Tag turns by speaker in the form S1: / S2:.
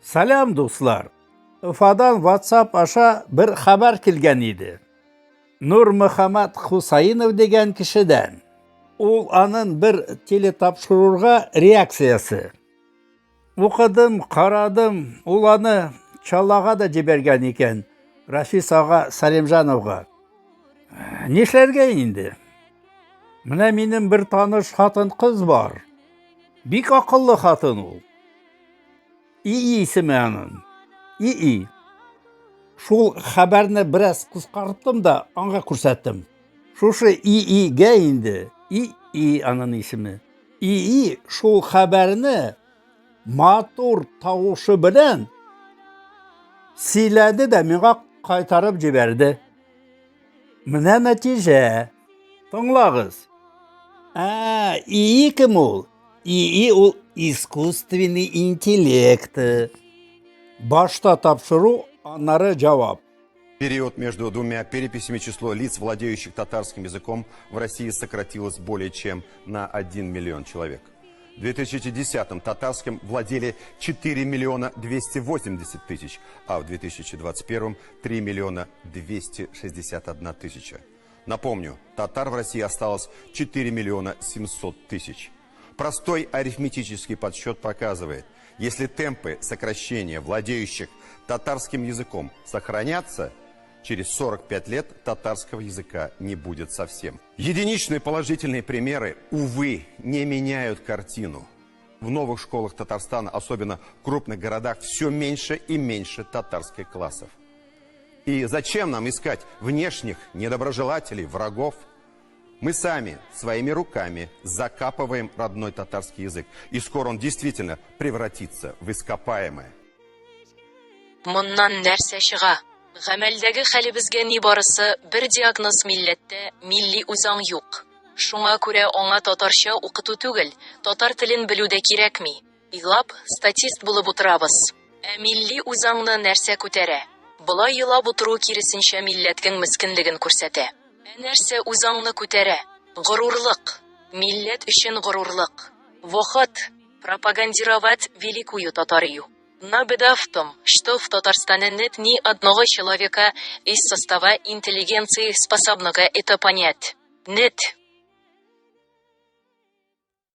S1: Салям, дуслар. Уфадан WhatsApp аша bir хабар килгән иде. Нур Мөхәммәд Хусайнов дигән кешедән. Ул аның bir телетапшырырга реакциясы. Укыдым, карадым, ул аны чаллага да җибәргән икән. Рафис ага Салимҗановга. Нишләргә инде? Менә минем bir таныш хатын-кыз бар. Бик акыллы хатын ул. İyi исеме аның. İyi. Шул хәбәрне бераз кыскарттым да аңа күрсәттем. Шушы İyi'гә инде. İyi аның исеме. İyi шул хәбәрне матур тавышы белән сөйләде дә миңа кайтарып җибәрде. Менә нәтиҗә. Тыңлагыз. İyi кем ул? İyi ул искусственный интеллект. Башта тапшыру, аннары җавап.
S2: Период между двумя переписями число лиц, владеющих татарским языком, в России сократилось более чем на 1 миллион человек. В 2010-м татарским владели 4 миллиона 280 тысяч, а в 2021-м 3 миллиона 261 тысяча. Напомню, татар в России осталось 4 миллиона 700 тысяч. Простой арифметический подсчет показывает, если темпы сокращения владеющих татарским языком сохранятся, через 45 лет татарского языка не будет совсем. Единичные положительные примеры, увы, не меняют картину. В новых школах Татарстана, особенно в крупных городах, все меньше и меньше татарских классов. И зачем нам искать внешних недоброжелателей, врагов? Мы сами своими руками закапываем родной татарский язык. И скоро он действительно превратится в ископаемое.
S3: Моннан нәрсә чыга? Гамәлдәге хәлебезгә ни барысы бер диагноз милләттә милли үзаң юк. Шуңа күрә аңа татарча укыту түгел, татар телен белү дә кирәкми. Илап, статист булып утырабыз. Милли үзаңны нәрсә күтәрә? Булай елап утыру киресенчә милләткең мискенлеген күрсәтә. Нәрсә үзаңны күтәрә? Горурлык. Милләт өчен горурлык. Вахат пропагандировать великую Татарию. На беда в том, что в Татарстане нет ни одного человека из состава интеллигенции, способного это понять. Нет.